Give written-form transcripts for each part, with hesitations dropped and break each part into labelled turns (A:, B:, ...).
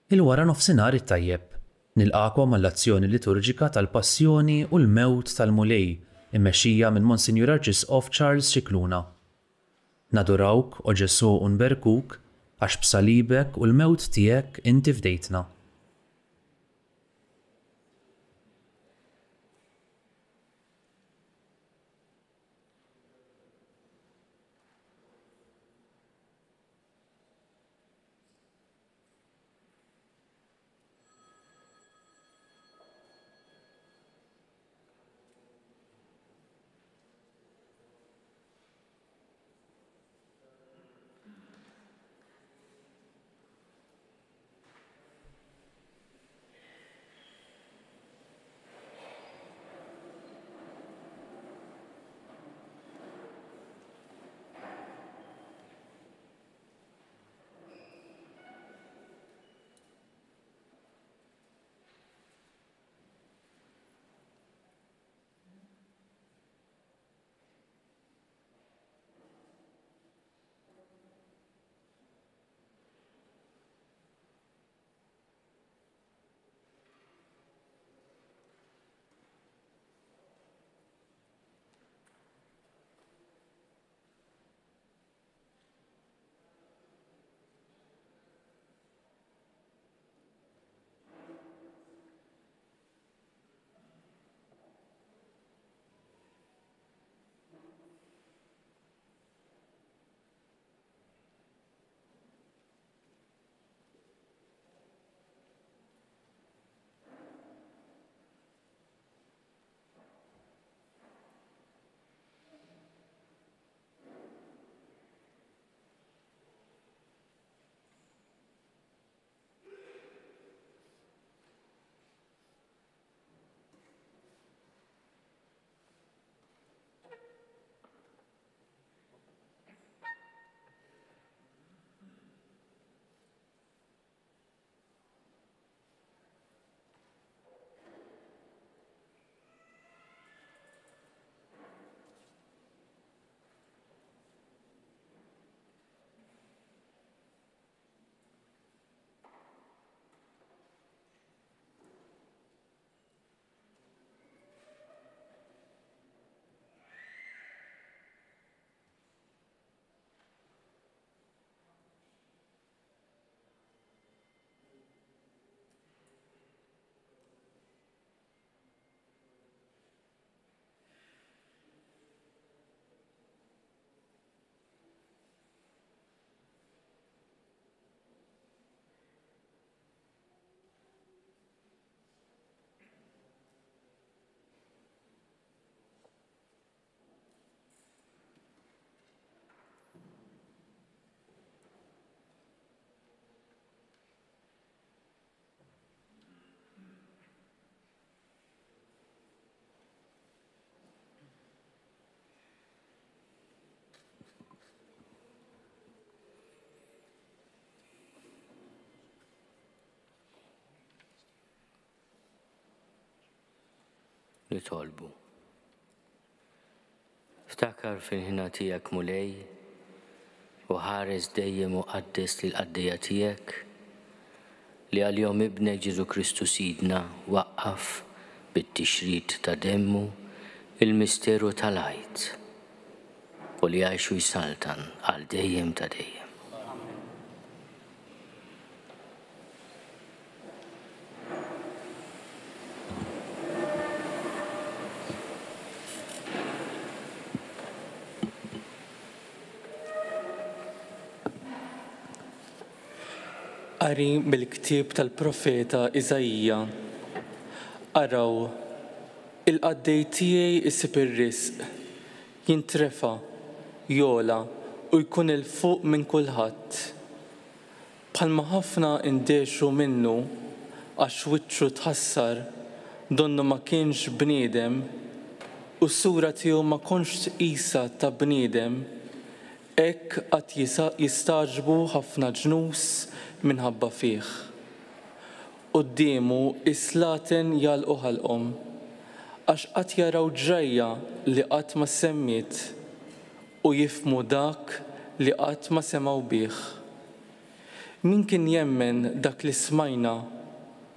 A: Il-wara nofsinhar it-tajjeb. Nilqakom għall-azzjoni liturġika tal-Passjoni u l-Mewt tal-Mulej, immexxija minn Monsinjur Arċisqof Charles Scicluna. Nadurawk, o Ġesu u nberkuk, għax b'salibek u l-mewt tiegħek inti fdejtna.
B: Nitolbu. Ftakar fil-ħina tiegħek Mulej u ħares dejjem u qaddes lill-qaddejja tiegħek li għal-jom ibnek Ġesu Kristu Sidna waqqaf bit-tixrid ta' demmu il-misteru tal-għajt u li għajxu jsaltan għal dejjem ta' dejjem.
C: Qari mill-ktieb tal-profeta Iżajija. Araw, il-qaddej tiegħi isib ir-risq, jintrefa, jola u jkun il-fuq minn kulħadd. Bħalma ħafna indexu minnu għax wiċċu tħassar, donnu ma kienx bniedem u s-sura tiegħu ma konx tqisa ta' bniedem, hekk qatt jistaġbu ħafna ġnus minħabba fih. Qudiemu islaten jalqu ħalqhom, għax qatt jaraw ġrejja li qatt ma semmiet u jifhmu dak li qatt ma semgħu bih. Min kien jemmen dak li smajna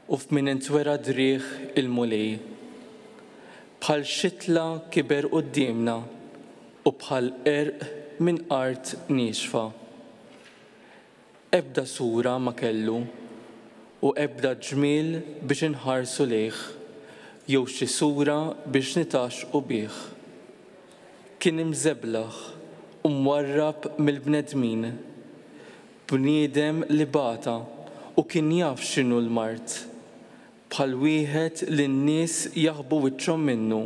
C: u f'min intwera drieħ il-mulej. Bħal xitla kiber qudiemna u bħal erq minn art nixfa. Ebda sura ma kellu u ebda ġmiel biex inħarsu lejh, jew xi sura biex nitaxqu bih. Kien imżeblaħ u mwarrab mill-bnedmin, bniedem li bata u kien jaf x'inhu l-mart, bħal wieħed li n-nies jaħbu wiċċhom minnu.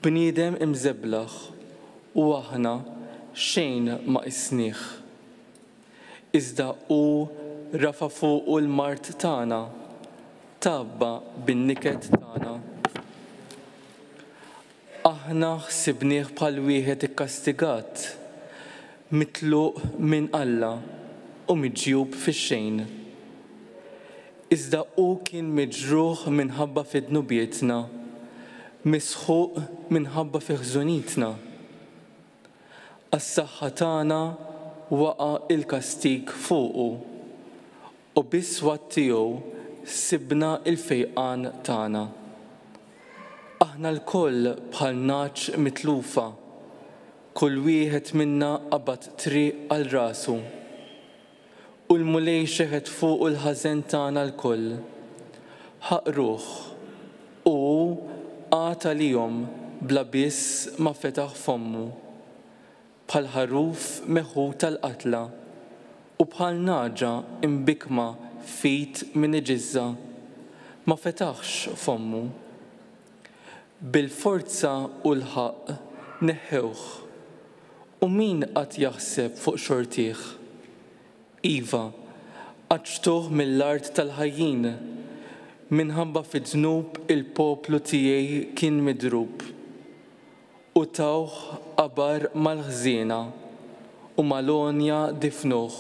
C: Bniedem imżeblaħ u aħna xejn ma qisnieh. Iżda hu rafa' fuqu l-mart tagħna, tabba bin-niket tagħna. Aħna ħsibnieh bħal wieħed ikkastigat, mitluq minn Alla u miġjub fix-xejn. Iżda hu kien miġruħ minħabba fid-dnubietna, misħuq minħabba fi ħżunitna. Għas-saħħa tagħna waqa' il-kastig fuqu u bis-swat tiegħu sibna il-fejqan tagħna. Aħna l-koll bħal naċ mitlufa, kull wieħed minna qabad triq għal rasu. U l-mulej xeħed fuq il-ħażen tagħna l-koll. Ħaqruh u għata lihom bla biss ma fetaħ fommu, bħal ħaruf meħu tal-qatla u bħal naġa imbikma fit minn iġizza ma fetaħx fommu. Bil-forza u l-ħaq neħħewh u min qatt jaħseb fuq xortih. Iva, qaċtuh mill-art tal-ħajjin, minħabba fid-dnub il-poplu tiegħi kien midrub. U tawh qabar mal-ħżiena u mal-onja difnuh,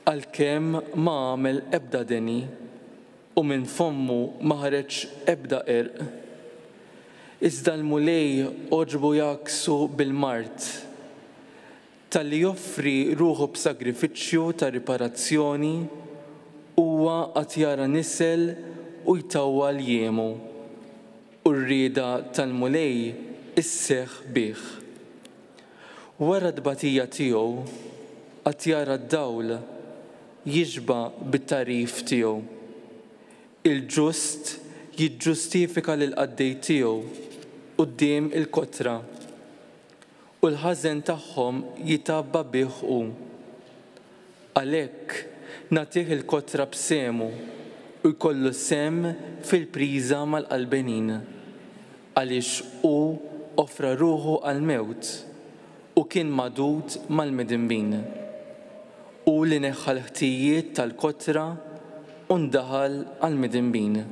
C: għalkemm ma għamel ebda deni u minn fommu ma ħareġ ebda erq. Iżda l-mulej oġbu jaksu bil-mart, tal-li joffri ruħu b'sagrifiċċju ta' riparazzjoni huwa qatt jara nisel u jtawwa l-jiemu u r-rieda tal-mulej isseħħ bih. Wara d-batija tiegħu qatt jara d-dawl jiġba bit-tarif tiegħu. Il-ġust jiġġustifika lil qaddej tiegħu quddiem il-kotra u l-ħażen tagħhom jitabba bih hu. Għalhekk nagħtih il-kotra b'semu u jkollu sem fil-priża mal-qalbenin, għaliex hu offra ruħu għall-mewt u kien magħdud mal-midinbin. Hu li neħħa l-ħtijiet tal-kotra u ndaħal għall-midinbin.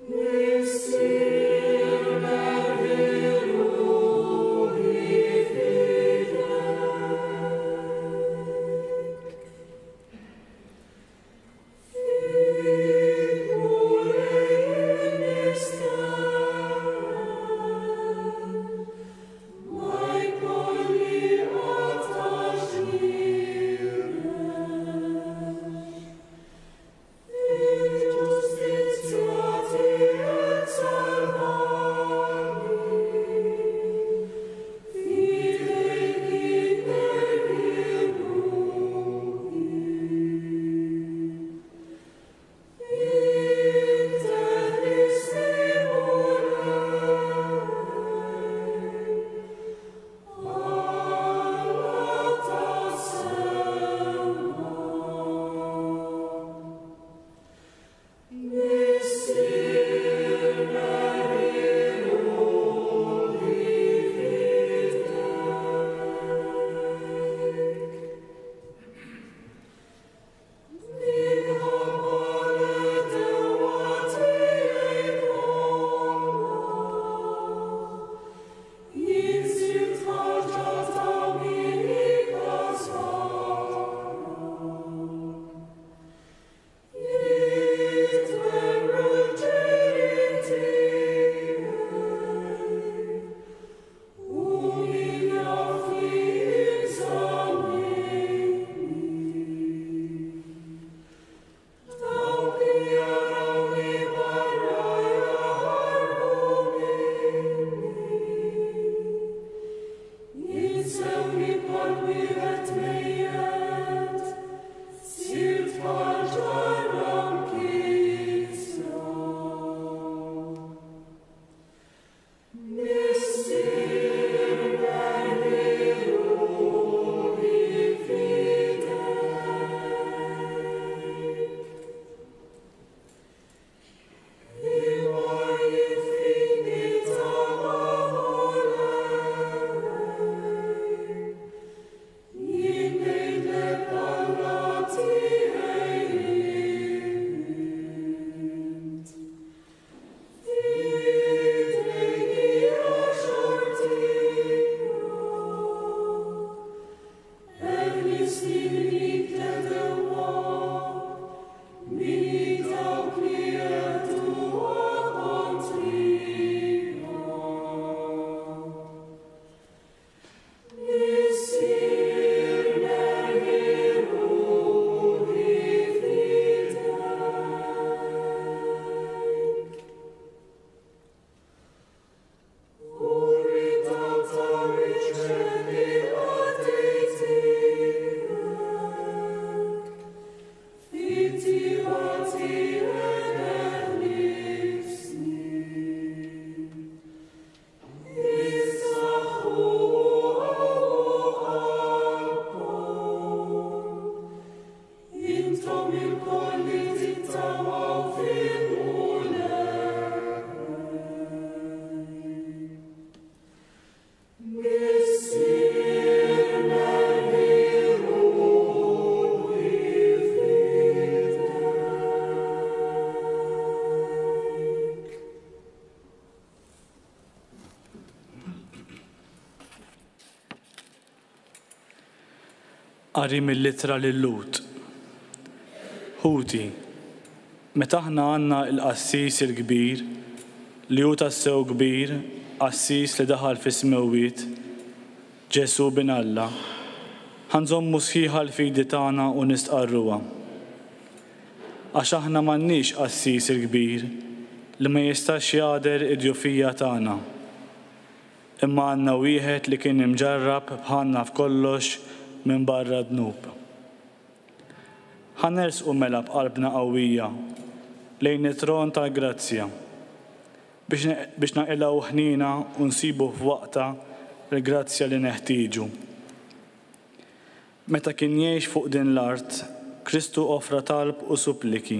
D: Messi Qari mill-littra lil-Lut. Ħuti, meta aħna għandna l-qassis il-kbir li hu tassew kbir, qassis li daħal fis-smewwiet, Ġesu bin Alla, ħanżommu sħiħa l-fidi tagħna u nistqarruha. Għax aħna m'għandniex qassis il-kbir li ma jistax jgħader id-djufija tagħna. Imma għandna wieħed li kien imġarrab bħalna f'kollox minn barra dnub. Ħanersqu mela b'qalbna qawwija lejn it-tron tal-grazzja biex naqilgħu ħnina u nsibu f'waqta l-grazzja li neħtieġu. Meta kien jgħix fuq din l-art, Kristu offra talb u suppliki,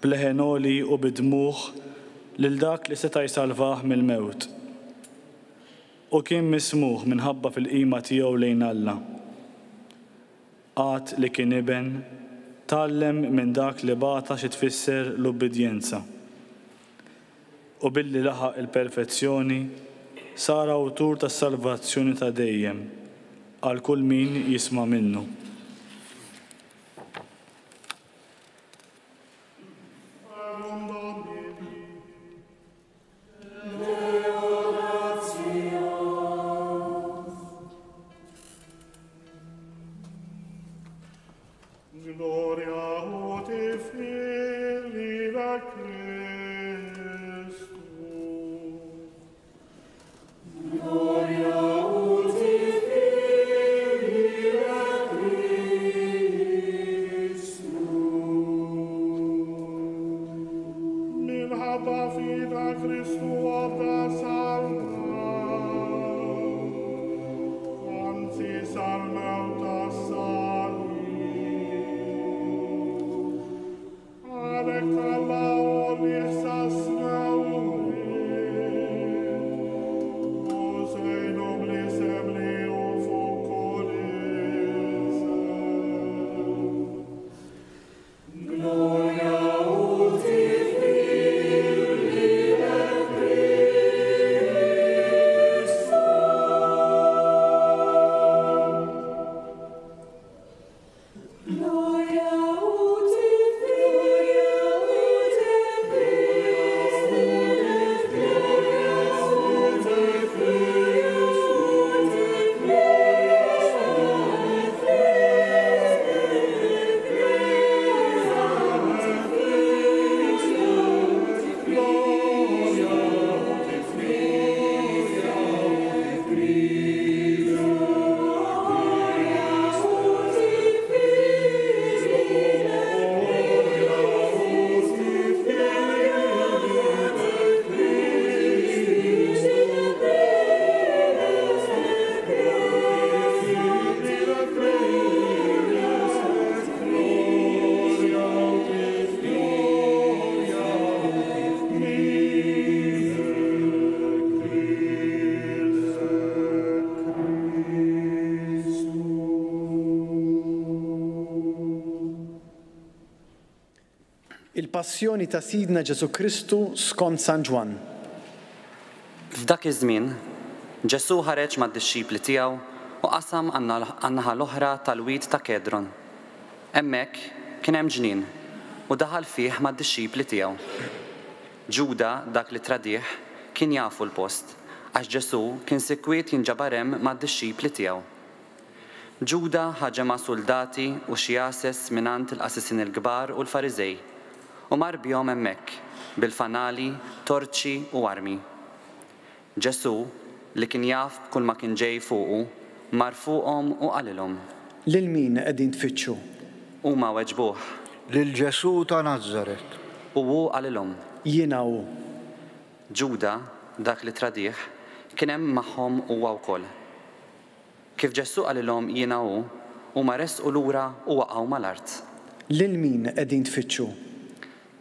D: b'leħenoli u bidmuħ lil dak li seta' jsalvah mill-mewt. U kien mismuħ minħabba fil-qima tiegħu lejn Alla. Għad li kien iben, tallem minn dak li bata xi tfisser l-ubbidjenza. U billi laħaq il-perfezzjoni, sar awtur tas-salvazzjoni ta' dejjem għal kull min jisma' minnu.
E: Il-passjoni ta' Sidna Ġesu Kristu skont San Ġwan.
F: F'dak iż-żmien, Ġesu ħareġ mad-dixxipli tiegħu u qasam għan-naħa l-oħra tal-wied ta' Kedron. Hemmhekk kien hemm ġnien u daħal fih mad-dixxipli tiegħu. Ġuda dak li tradih kien jafu l-post għax Ġesu kien sikkwiet jinġabar hemm mad-dixxipli tiegħu. Ġuda ħaġema soldati u xi jases mingħand il-qasisin il-kbar u l-Fariżej u mar bihom hemmhekk bil-fanali, torċi u armi. Ġesu li kien jaf kull ma kien ġej fuqu mar fuqhom u qalilhom.
E: Lil min qegħdin tfittxu?
F: Huma weġbuh.
G: Lil Ġesu ta' Nażaret.
F: U hu qalilhom.
E: Jiena hu.
F: Ġuda dak li tradih kien hemm magħhom huwa wkoll. Kif Ġesu qalilhom jiena hu, huma resqu lura u waqgħu mal-art.
E: Lil min qegħdin tfittxu?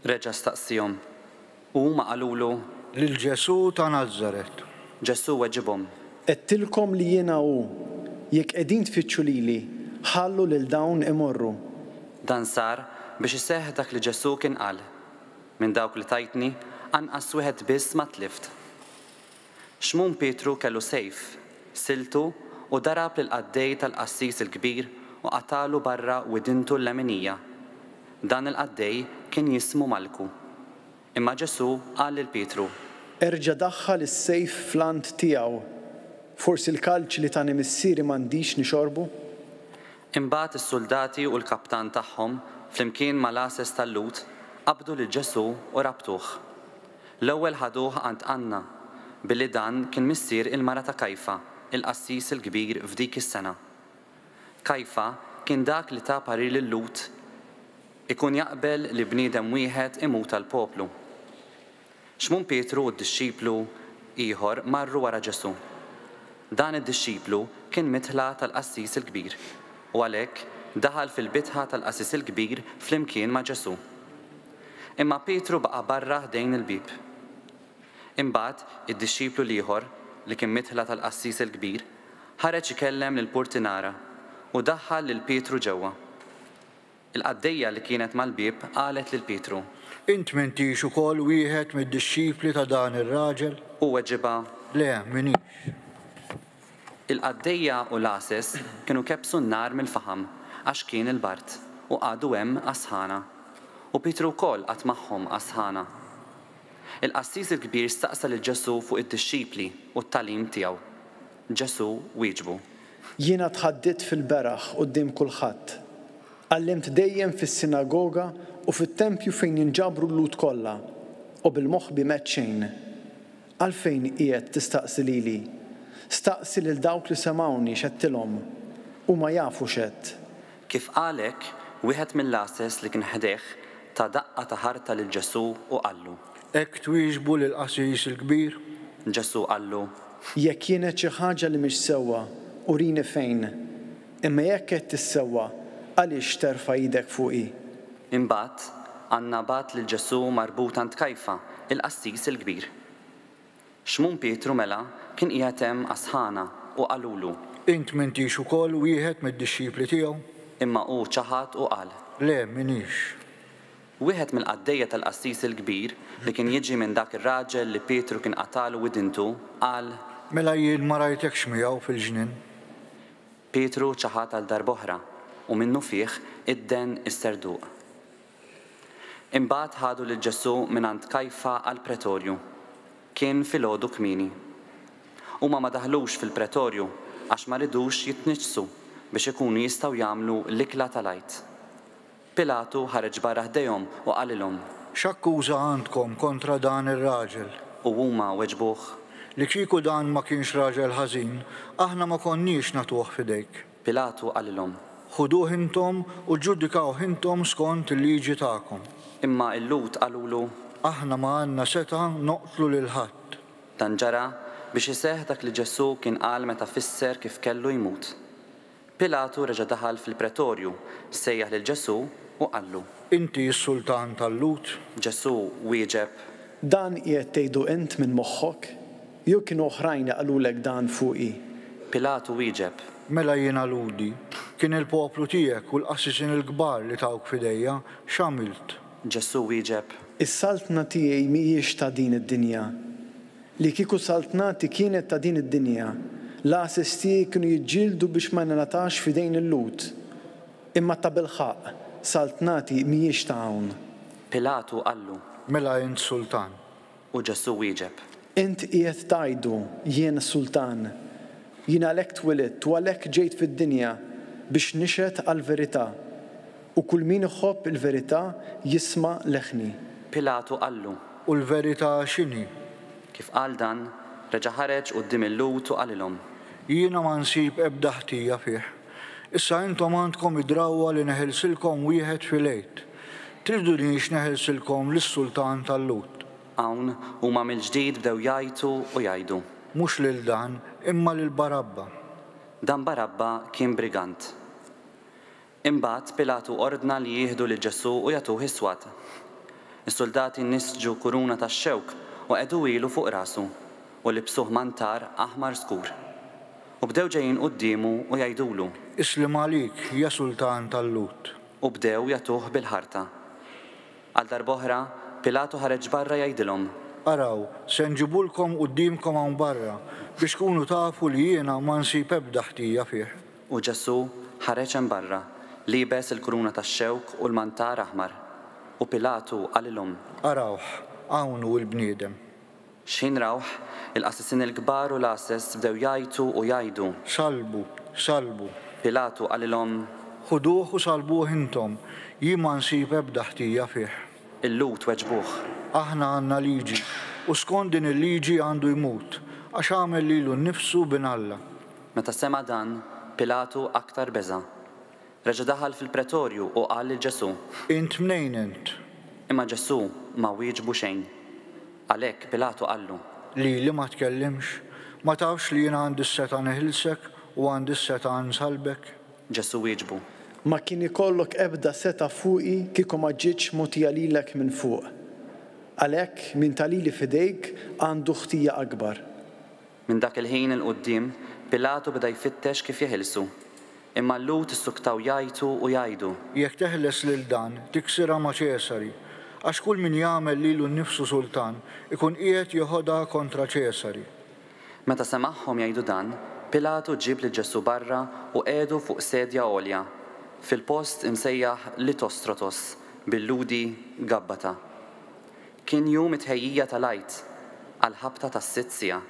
F: Reġa' staqsihom. U huma qalulu
G: Lil Ġesu ta' Nażaret.
F: Ġesu weġibhom.
E: Qedtilkom li jiena hu, jekk qegħdin tfittxu lili, ħallu lil dawn imorru.
F: Dan sar biex iseħħ dak li Ġesu kien qal. Minn dawk li tajtni anqas wieħed biss ma tlift. Xmum Petru kellu sejf, siltu u darab lil qaddej tal-qassis il-kbir u qatalu barra widintu l-leminija. Dan il-qaddej kien jismu Malku. Imma Ġesu qal lil Pietru:
E: Erġa' daħħal is-sejf fl-ant tiegħu. Forsi l-kalċ li tani missieri m'għandix nixorbu?
F: Imbagħad is-soldati u l-kaptan tagħhom flimkien mal-ases tal-lut qabdu lil Ġesu u rabtuh. L-ewwel ħaduh għand Anna, billi dan kien missier il-mara ta' Kajfa, il-qassis il-kbir f'dik is-sena. Kajfa kien dak li ta' parir lil-lut ikun jaqbel li bniedem wieħed imut tal-poplu. Xmun Pietru u d-dixxiplu ieħor marru wara Ġesu. Dan id-dixxiplu kien mitħla tal-qassis il-kbir u għalhekk daħal fil-bitħa tal-qassis il-kbir flimkien ma' Ġesu. Imma Pietru baqa' barra ħdejn il-bib. Imbagħad id-dixxiplu ieħor li kien mitħla tal-qassis il-kbir ħareġ ikellem lill-purtinara u daħħal lil Pietru ġewwa. Il-qaddejja li kienet mal-bib qalet lil Pietru:
G: Int m'intix ukoll wieħed mid-dixxipli ta' dan ir-raġel?
F: U weġiba:
G: Le, minix.
F: Il-qaddejja u l-ases kienu kebsu n-nar mill-faħam għax kien il-bart u qagħdu hemm asħana. U Pietru wkoll qatt magħhom asħana. Il-qassis il-kbir staqsa lil Ġesu fuq id-dixxipli u t-talim tiegħu. Ġesu wieġbu:
E: Jiena tħaddit fil-beraħ quddiem kulħadd. Għallimt dejjem fis-sinagoga u fit-tempju fejn jinġabru l-lut kollha u bil-moħħ met xejn. Għalfejn qiegħed tistaqsi lili? Staqsi lil dawk li semawni x'għedtilhom u ma jafu x'għedt.
F: Kif qalek, wieħed mill-ases li kien ħdeħ ta' daqqa ta' ħarta lil Ġesu u qallu:
G: Hekk twieġbu lill-qassis il-kbir?
F: Ġesu qallu:
E: Jekk kienet xi ħaġa li mhix sewwa, urini fejn. Imma jekk qed tissewwa, għaliex terfa' idek fuqi?
F: Imbagħad Anna bat lil Ġesu marbut għand Kajfa, il-qassis il-kbir. Xmun Pietru mela kien qiegħed hemm asħana u qalulu:
G: Int m'intix ukoll wieħed mid-dixxipli tiegħu?
F: Imma hu ċaħad u qal:
G: Le, minix.
F: Wieħed mill-qaddejja tal-qassis il-kbir li kien jiġi minn dak ir-raġel li Pietru kien qatalu widintu qal:
G: Mela jien ma rajtekx miegħu fil-ġnien.
F: Pietru ċaħad għal darb'oħra u minnu fih idden is-serduq. Imbagħad ħadu lil Ġesu mingħand Kajfa għall-pretorju. Kien filgħodu kmieni. Huma ma daħlux fil-pretorju għax ma ridux jitniġsu biex ikunu jistgħu jagħmlu l-ikla tal-għajt. Pilatu ħareġ barra ħdejhom u qalilhom:
G: X'akkuża għandkom kontra dan ir-raġel?
F: U huma weġbuh:
G: Li kieku dan ma kienx raġel ħażin, aħna ma konniex nagħtuh f'idejk.
F: Pilatu qalilhom:
G: Ħuduh intom u ġġudikaw intom skont il-liġi tagħkom.
F: Imma l-lut qalulu:
G: Aħna ma għandna seta' noqtlu lil ħadd.
F: Dan ġara biex iseħħ dak li Ġesu kien qal meta fisser kif kellu jmut. Pilatu reġa' daħal fil-pretorju, sejjaħ lil Ġesu u qallu:
G: Inti s-sultan tal-lut?
F: Ġesu wieġeb:
E: Dan qiegħed tgħidu int minn moħħok? Jew kienu oħrajn qalulek dan fuqi?
F: Pilatu wieġeb:
G: Mela jiena ludi, kien il-poplu tiegħek u l-qassisin il-kbar li tawk f'idejja, x'għamilt?
F: Ġesu wieġeb:
E: Is-saltna tiegħi mhijiex ta' din id-dinja. Li kieku saltnati kienet ta' din id-dinja, l-ases tiegħi kienu jiġġieldu biex ma nagħtax f'idejn il-lut. Imma ta' bil-ħaq, saltnati mhijiex ta' hawn.
F: Pilatu qallu:
G: Mela int sultan.
F: U Ġesu wieġeb:
E: Int qiegħed tgħidu jien sultan. Jien għalhekk twilidt u għalhekk ġejt fid-dinja biex nixhed għall-verità. U kull min iħobb il-verità jisma' leħni.
F: Pilatu qallu:
G: U l-verità x'inhi?
F: Kif qal dan, reġa' ħareġ quddiem il-lut u qalilhom:
G: Jiena ma nsib ebda ħtija fih. Issa intom għandkom id-drawwa li neħilsilkom wieħed fil-għejd. Tridunix neħilsilkom lis-sultan tal-lut.
F: Hawn huma mill-ġdid bdew jgħidu u jgħidu:
G: Mhux lil dan, imma lil Barabba.
F: Dan Barabba kien brigant. Imbagħad Pilatu ordna li jieħdu lil Ġesu u jagħtuh iswad. Is-soldati nisġu kuruna tax-xewk u qegħdu ilu fuq rasu u libsuh mantar aħmar skur. U bdew ġejjin quddiemu u jgħidulu:
G: Islim għalik, ja sultan tal-lut.
F: U bdew jagħtuh bil-ħarta. Għal darb'oħra Pilatu ħareġ barra jgħidilhom:
G: Araw, se nġibulkom qudiemkom hawn barra biex tkunu tafu li jiena ma nsib ebda ħtija fih.
F: U Ġesu ħareġ hemm barra, libes il-kuruna tax-xewk u l-mantar aħmar. U Pilatu qalilhom:
G: Arawh, hawn hu l-bniedem.
F: X'ħin rawh, il-qassisin il-kbar u l-asses bdew jgħidu u jgħidu:
G: Salbu, salbu.
F: Pilatu qalilhom:
G: Ħuduh u salbuh intom, jien ma nsib ebda ħtija fih.
F: Il-lut weġbuh:
G: Aħna għandna liġi u skont din il-liġi għandu jmut għax għamel lilu nnifsu binalla.
F: Meta sema dan, Pilatu aktar beża. Reġa' daħal fil-pretorju u qal lil Ġesu:
G: Int mnejn int?
F: Imma Ġesu ma wieġbu xejn. Għalhekk Pilatu qallu:
G: Li ma tkellimx? Ma tafx li jien għandi s-seta neħilsek u għandi s-seta nsalbek?
F: Ġesu wieġbu:
E: Ma kien ikollok ebda seta fuqi kieku ma ġietx mogħtija lilek minn fuq. Għalhekk min talili fidejk għandu ħtija akbar.
F: Minn dak il-ħin il-qudiem, Pilatu beda jfittex kif jeħilsu. Imma l-lut issuktaw jgħidu u jgħidu:
G: Jekk teħles lil dan, tiksira ma' Ċesari, għax kull min jagħmel lilu nnifsu sultan ikun qiegħed joħodha kontra Ċesari.
F: Meta semagħhom jgħidu dan, Pilatu ġib lil Ġesu barra u qiegħdu fuq sedja għolja, fil-post imsejjaħ Litostrotos, bil-ludi Gabbata. Kien jum it-tħejjija tal-għajt għal-ħabta tas-sitt siegħa.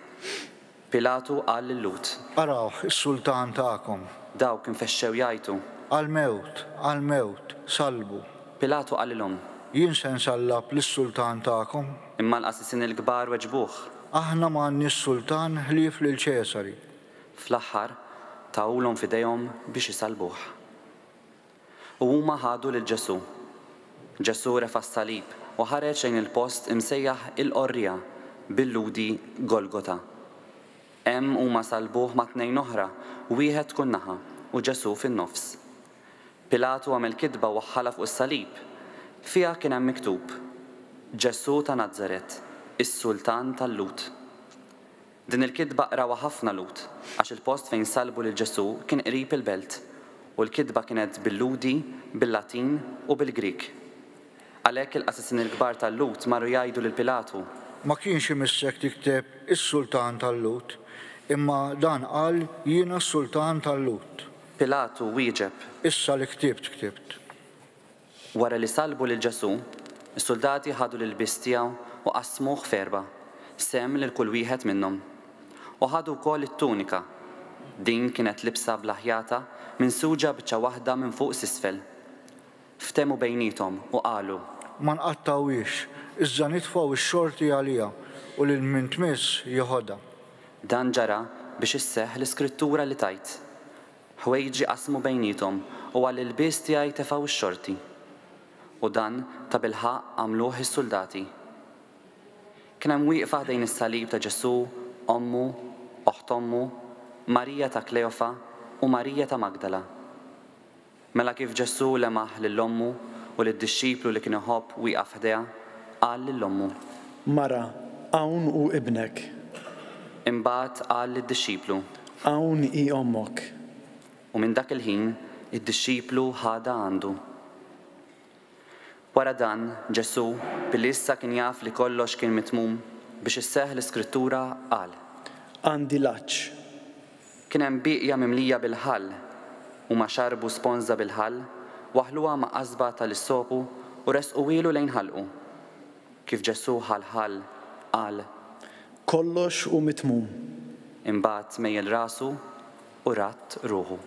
F: Pilatu qal lil-lut:
G: Arawh, is-sultan tagħkom.
F: Dawk infexxew jgħidu:
G: Għal-mewt, għal-mewt, salbu.
F: Pilatu qalilhom:
G: Jien se nsallab lis-sultan tagħkom.
F: Imma l-qassisin il-kbar weġbuh:
G: Aħna m'għandniex sultan ħlief lil Ċesari.
F: Fl-aħħar tawulhom f'idejhom biex isalbuh. U huma ħadu lil Ġesu. Ġesu refa' s-salib u ħareġ lejn il-post imsejjaħ il-qorrija bil-ludi Golgota. Hemm huma salbuh ma' tnejn oħra, wieħed kull naħa u Ġesu fin-nofs. Pilatu għamel kitba waħħala fuq is-salib. Fiha kien hemm miktub: Ġesu ta' Nażaret, is-Sultan tal-Lut. Din il-kitba qrawa ħafna lut għax il-post fejn salbu lil Ġesu kien qrib il-belt u l-kitba kienet bil-ludi, bil-Latin u bil-Grik. Għalhekk il-qassisin il-kbar tal-Lut marru jgħidu lil Pilatu:
G: Ma kienx imissek tikteb is-Sultan tal-Lut, imma dan qal jiena s-Sultan tal-Lut.
F: Pilatu wieġeb:
G: Issa li ktibt.
F: Wara li salbu lil Ġesu, is-soldati ħadu l-ilbies tiegħu u qasmuh f'erba', sem lil kull wieħed minnhom. U ħadu wkoll it-tunika. Din kienet libsa blaħjata minsuġa biċċa waħda minn fuq s'isfel. Ftemu bejnietom u qalu:
G: Ma nqattawiex, iżda nitfgħu x-xorti għaliha u lil min tmiss joħodha.
F: Dan ġara biex isseħħ l-iskrittura li tajt: ħwejġi qasmu bejnietom u għall-ilbies tiegħi tefgħu x-xorti. U dan ta' bilħaq għamluh is-soldati. Kien hemm wieqfa ħdejn is-salib ta' Ġesu, ommu, oħt ommu, Marija ta' Kleofa u Marija ta' Magdala. Mela kif Ġesu lemaħ lill-ommu u lid-dixxiplu li kien iħobb wieqaf ħdejha, qal lill-ommu:
E: Mara, hawn hu ibnek.
F: Imbagħad qal lid-dixxiplu:
E: Hawn hi ommok.
F: U minn dak il-ħin id-dixxiplu ħada għandu. Wara dan, Ġesu, billi issa kien jaf li kollox kien mitmum biex isseħħ l-iskrittura qal:
E: Għandi laċċ.
F: Kien hemm biqja mimlija bil-ħall u ma xarbu sponża bil-ħall, waħluha ma' qasba tal-issopu u resqu ilu lejn ħalqu. Kif Ġesu ħall qal:
E: Kollox hu mitmum.
F: Imbagħad mejjel rasu u ratt ruħu.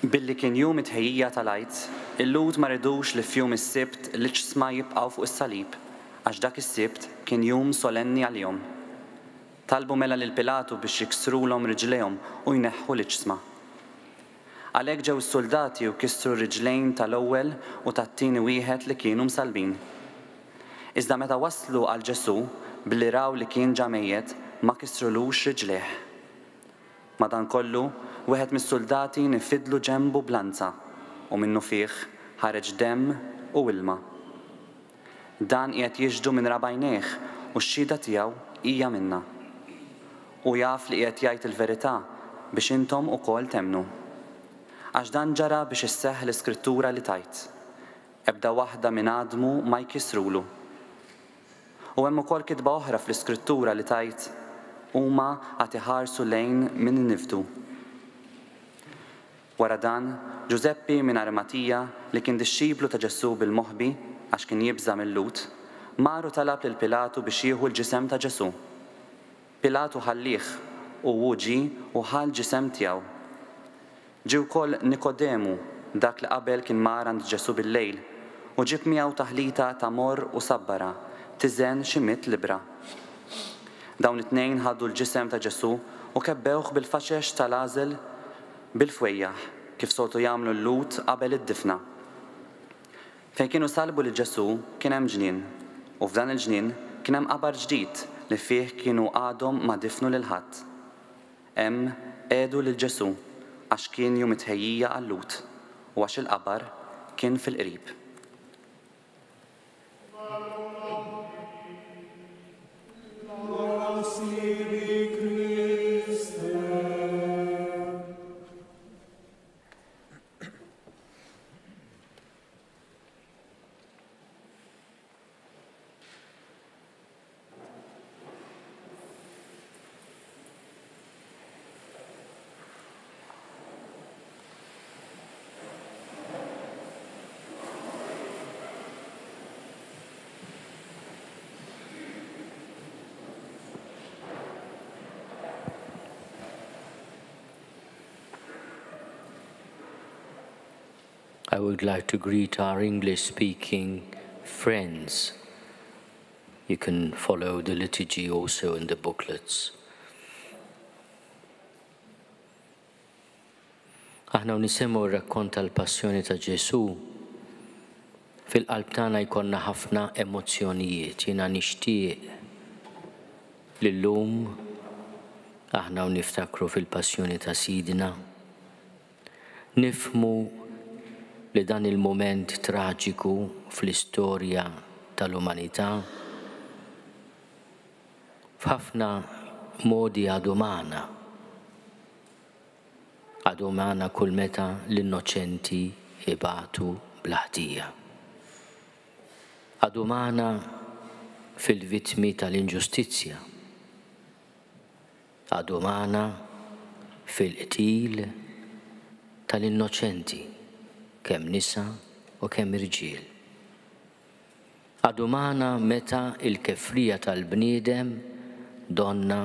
F: Billi kien jum it-ħejjija tal-għajt, il-Lut ma ridux li f'jum is-sibt l-ġisma jibqgħu fuq is-salib, għax dak is-sibt kien jum solenni għalihom. Talbu mela lil Pilatu biex jiksrulhom riġlejhom u jneħħu l-ġisma. Għalhekk ġew is-soldati u kissru r-riġlejn tal-ewwel u tat-tieni wieħed li kienu msalbin. Iżda meta waslu għal Ġesu billi raw li kien ġa mejjed ma kisrulux riġlejh. Madankollu, wieħed mis-soldati nifidlu ġenbu blanza u minnu fih ħareġ demm u ilma. Dan qiegħed jiġdu minn rabajnejh u x-xhieda tiegħu hija minna. U jaf li qiegħed jgħid il-verità biex intom ukoll temnu. Għax dan ġara biex isseħħ l-Iskrittura li tajt. Ebda waħda minn għadmu ma jkissrulu. U hemm ukoll kitba oħra fl-Iskrittura li tajt huma qed iħarsu lejn min innifdu. Wara dan, Giuseppi minn Arimatija li kien dixxiblu ta' Ġesu bil-moħbi għax kien jibża mill-Lut, maru talab lil Pilatu biex jieħu l-ġisem ta' Ġesu. Pilatu ħallih u ġie u ħall ġisem tiegħu. Ġie wkoll Nikodemu, dak li qabel kien mar għand Ġesu bil-lejl, u ġib miegħu taħlita ta' mor u sabbara, tiżen xi 100 libra. Dawn it-tnejn ħaddu l-ġisem ta' Ġesu u kebbewh bil-faxex tal-għażel bil-fwejjaħ kif soltu jagħmlu l-Lut qabel id-difna. Fejn kienu salbu lil Ġesu kien hemm ġnien, u f'dan il-ġnien kien hemm qabar ġdid li fih kienu għadhom ma difnu lil ħadd. Hemm għedu lil Ġesu għax kien jum it-ħejjija għall-Lut u għax il-qabar kien fil-qrib.
B: I would like to greet our English-speaking friends. You can follow the liturgy also in the booklets. Aħna nisimgħu r-rakkont tal-passjoni ta' Ġesu. Fil-qalb tagħna jkollna ħafna emozzjonijiet. Jiena nixtieq li llum aħna niftakru fil-passjoni ta' Sidna. Nifhmu li dan il-moment traġiku fl-istorja tal-umanità f'ħafna modi għadu magħna kull meta l-innoċenti ibatu bl-ħtija. Għadu magħna fil-vittmi tal-inġustizzja. Għadu magħna fil-qtil tal-innoċenti, kemm nisa u kemm irġiel. Għadu magħna meta il-kefrija tal-bniedem donna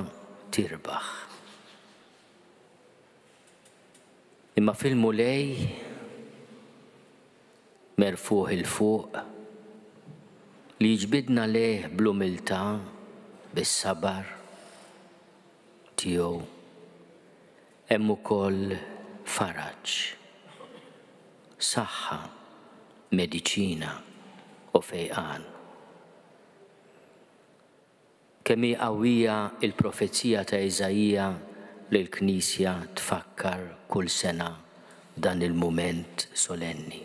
B: tirbaħ. Imma fil-mulej merfuħ il-fuq li jġbidna leh bl-umiltà bis-sabar tiegħu hemm ukoll faraġġ, saħħa, mediċina u fejqan. Kemm hi qawwija il-profezija ta' Eżajija li l-Knisja tfakkar kull sena dan il-mument solenni.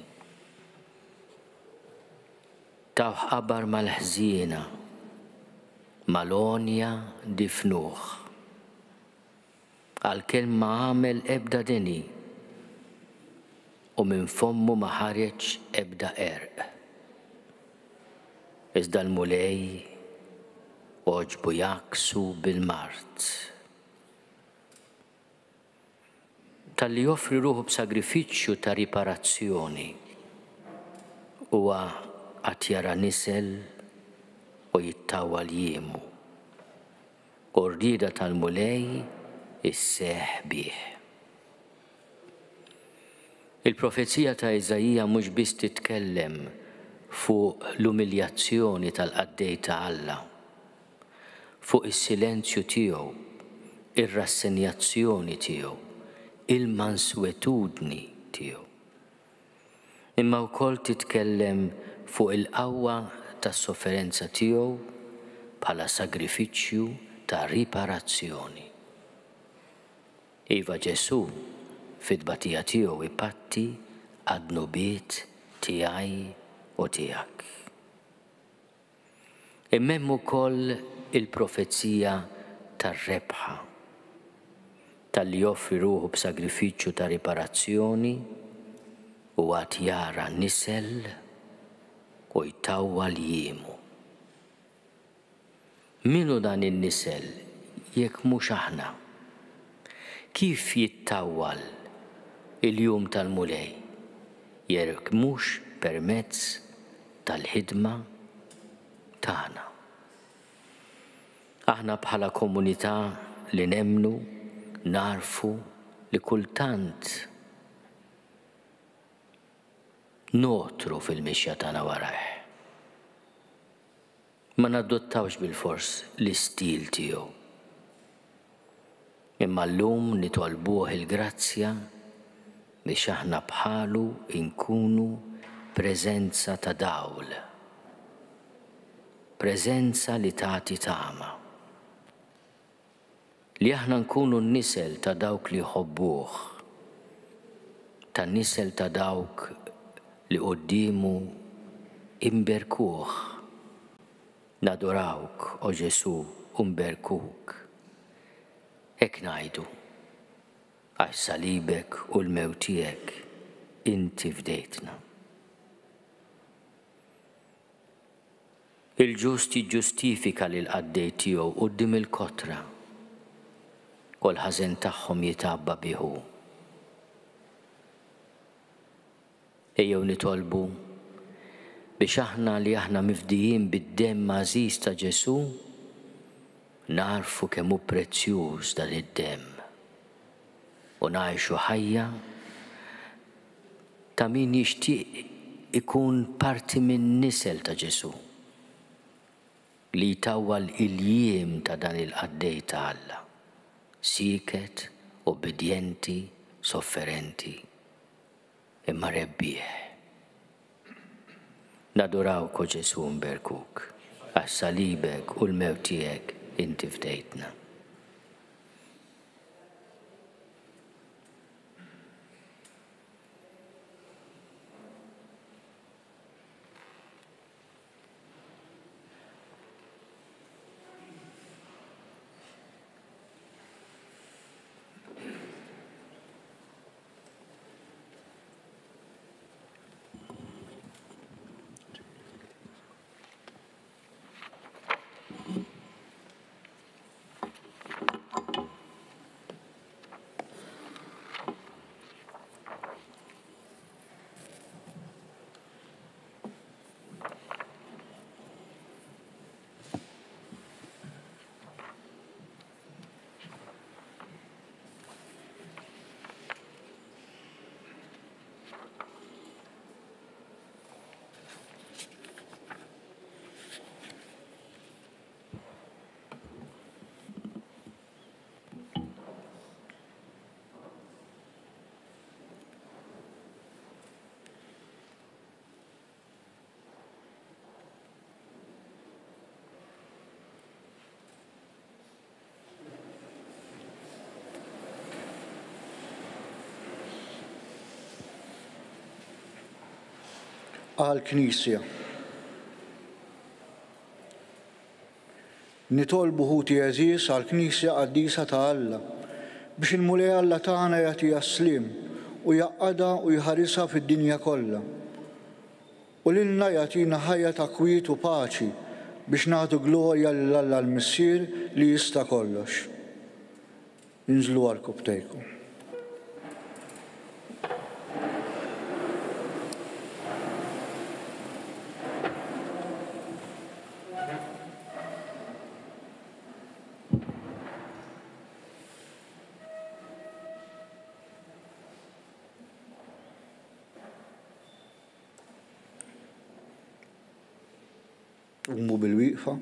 B: Tawħ qabar mal-ħżiena, mal-onja difnuh. Għalkemm ma għamel ebda deni u minn fommu ma ħareġ ebda erq. Iżda l-mulej oġbu jaksu bil-mart. Tal-li joffri ruħu b'sagrifiċċju ta' riparazzjoni huwa qatt jara nisel u jittawa l-jiemu. U rrieda tal-mulej isseħ bih. Il-profezija ta' Iżajija mhux biss titkellem fuq l-umiljazzjoni tal-qaddej ta' Alla, fuq is-silenzju tiegħu, ir-rassenjazzjoni tiegħu, il-manswetudni tiegħu. Imma wkoll titkellem fuq il-qawwa tas-sofferenza tiegħu bħala sagrifiċċju ta' riparazzjoni. Iva Ġesu fid-tbatija tiegħu ipatti għad-nubiet tiegħi u tiegħek. Imma hemm ukoll il-profezija tar-rebħa tal-li joffri ruħu b'sagrifiċċju ta' riparazzjoni u għad jara nisel u jtawwa l-jiemu. Minu dan in-nisel jekk mhux aħna? Kif jittawwal il-jum tal-mulej jekk mhux permezz tal-ħidma tagħna? Aħna bħala komunità li nemnu narfu li kultant notru fil-mixja tagħna warajh. Ma nadottawx bil-fors l-istil tiegħu. Imma llum nitolbuh il-grazzja biex aħna bħalu inkunu preżenza ta' dawl, preżenza li tagħti tama. Li aħna nkunu n-nisel ta' dawk li jħobbuh, ta' nisel ta' dawk li qoddimu imberkuh, nadorawk o Ġesu umberkuk. Hekk ngħidu, għax salibek u l-mewt tiegħek inti fdejtna. Il-ġust jiġġustifika lil qaddej tiegħu quddiem il-kotra, kol ħażen tagħhom jitabba biħu. Ejjew nitolbu biex aħna li aħna mifdijin bid-demm għażiż ta' Ġesu narfu kemm hu prezzjuż dan id-demm u ngħixu ħajja ta' min jixtieq ikun parti minn nisel ta' Ġesu li jtawwal il-jiem ta' dan il-qaddej ta' Alla, siket, obbedjenti, sofferenti, imma rebbieħ. Nadurawk o Ġesu mberkuk, għax salibek u l-mewt tiegħek inti fdejtna.
G: Għal-Knisja. Nitolbu ħuti eżiż għal-Knisja qaddisa ta' Alla biex il-mulej Alla tagħna jagħtiha slim u jaqqadha u jħarisha fid-dinja kollha. U lilna jagħtina ħajja ta' kwiet u paċi biex nagħtu glorja lil Alla l-Missier li jista' kollox. Inżlu għal-kubtejkom. Qumu bil-wieqfa.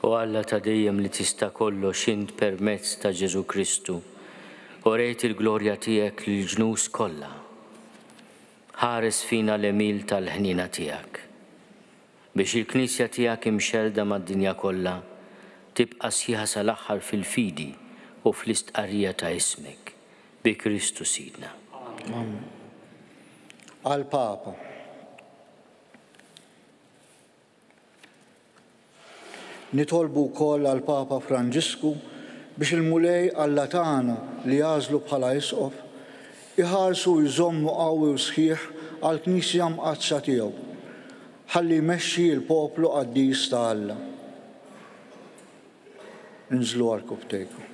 B: U Alla ta' dejjem li tista' kollox int permezz ta' Ġesu Kristu u rejt il-glorja tiegħek lill-ġnus kollha. Ħares fina l-emil tal-ħnina tiegħek biex il-Knisja tiegħek imxelda mad-dinja kollha tibqa' sħiħa sal-aħħar fil-fidi u fl-istqarrija ta' ismek bi Kristu Sidna.
G: Għal-Papa. Nitolbu wkoll għall-Papa Franġisku biex il-mulej Alla tagħna li jażlu bħala isqof iħarsu jżommu qawwi u sħiħ għall-Knisja mqazza tiegħu ħalli jmexxi l-poplu qaddis ta' Alla. Inżlu għall-kubtejku.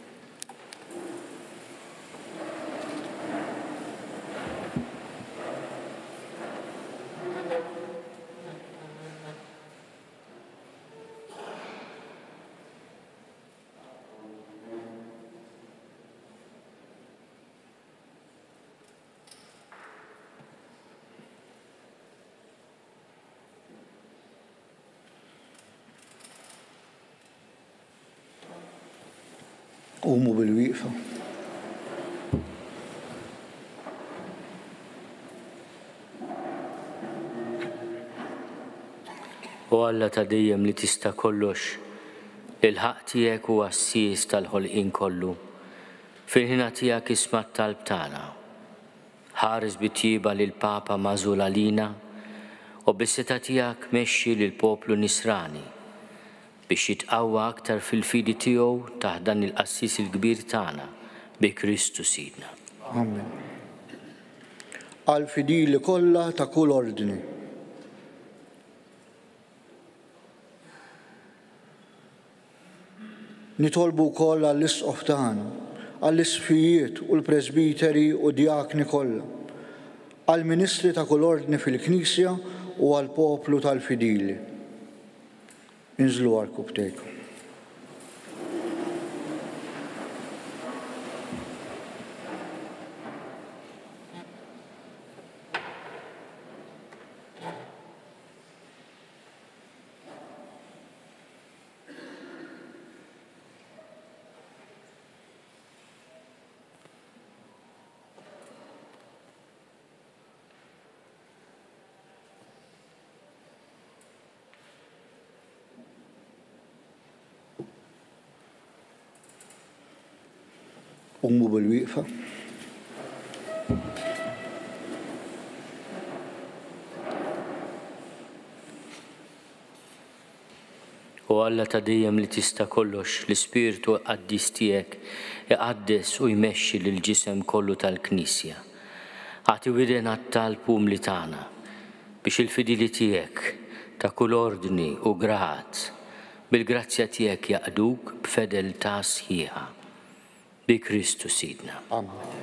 G: Qumu bil-wieqfa.
B: U Alla ta' dejjem li tista' kollox, il-ħaq tiegħek huwa s-sis tal-ħolqien kollu. Fil-ħina tiegħek isma' t-talb tagħna. Ħares bitjiba lill-Papa magħżul għalina u bis-seta' tiegħek mexxi lill-poplu Nisrani biex jitqawwa aktar fil-fidi tiegħu taħt dan il-qassis il-kbir tagħna bi Kristu Sidna.
G: Amen. Għall-fidili kollha ta' kull ordni. Nitolbu wkoll għall-isqof tagħna, għall-isfijiet u l-presbiteri u djakni kollha, għall-ministri ta' kull ordni fil-Knisja u għall-poplu tal-fidili. Inżlu għall-kubtejku. Qumu bil-wieqfa.
B: U Alla ta' dejjem li tista' kollox l-Ispirtu qaddis tiegħek iqaddes u jmexxi lill-ġisem kollu tal-Knisja. Agħti widen għat-talb umli tagħna biex il-fidili tiegħek ta' kull ordni u grad bil-grazzja tiegħek jaqduk b'fedeltà sħiħa bi Kristu Sidna.
G: Amen.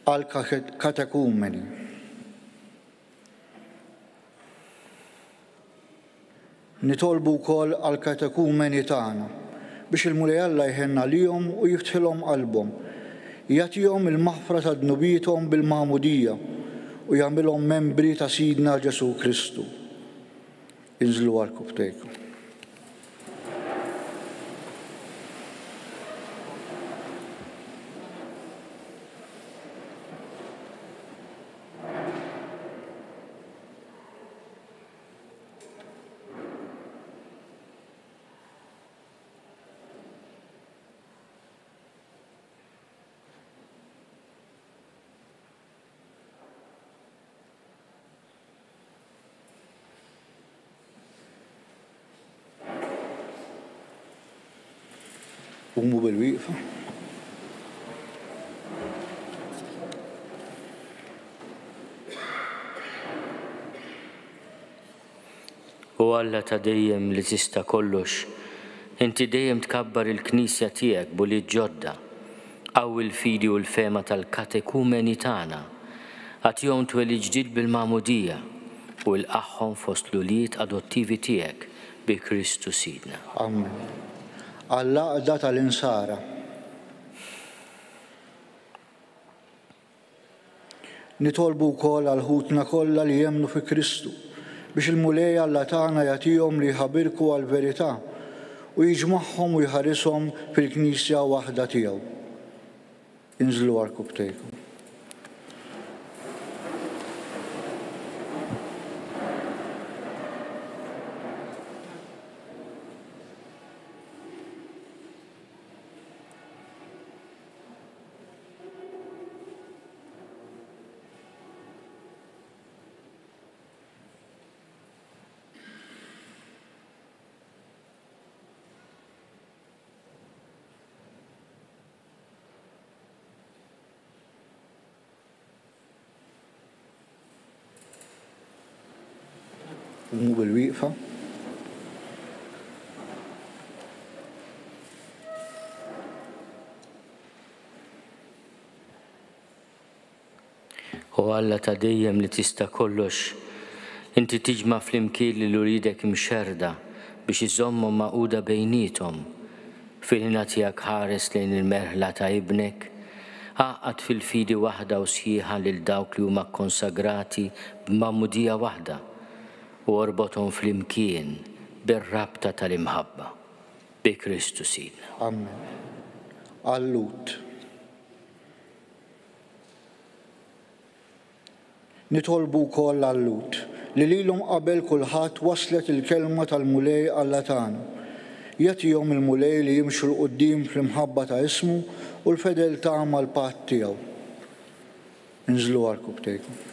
G: Għall-katekumeni. Nitolbu wkoll għall-katekumeni tagħna biex il-mulej Alla jħenna lihom u jiftħilhom qalbhom, jagħtihom il-maħfra ta' dnubietom bil-magħmudija u jagħmilhom membri ta' Sidna Ġesu Kristu. Inżlu għall-kubtejku. Qumu bil-wieqfa.
B: U Alla ta' dejjem li tista' kollox, inti dejjem tkabbar il-Knisja tiegħek buli ġodda, qawwi l-fidi u l-fema tal-katekumeni tagħna, għatihom tweli ġdid bil-magħmudija u l-qaħħom fost l-uliet adottivi tiegħek bi Kristu Sidna.
G: Amen. Għall-għaqda tal-insara. Nitolbu wkoll għal ħutna kollha li jemnu fi Kristu biex il-mulej Alla tagħna jagħtihom li jħabbirku għall-verità u jiġmagħhom u jħarishom fil-Knisja waħda tiegħu. Inżlu għall-kubtejkom. Qumu bil-wieqfa.
B: U Alla ta' dejjem li tista' kollox, inti tiġma' flimkien li uridek mxerda biex iżommhom maquda bejniethom fil-ħina tiegħek ħares lejn il-merħla ta' ibnek, għaqad fil-fidi waħda u sħiħa lil dawk li huma konsagrati b'magħmudija waħda u orbothom flimkien bir-rabta tal-imħabba bi Kristu Sidna.
G: Amen. Allut. Nitolbu wkoll għall-lut li lilhom qabel kulħadd waslet il-kelma tal-mulej Alla tagħna. Jagħtihom il-mulej li jimxu l-qudiem fl-imħabba ta' ismu u l-fedeltà mal-patt tiegħu. Inżlu għall-kubtejkom.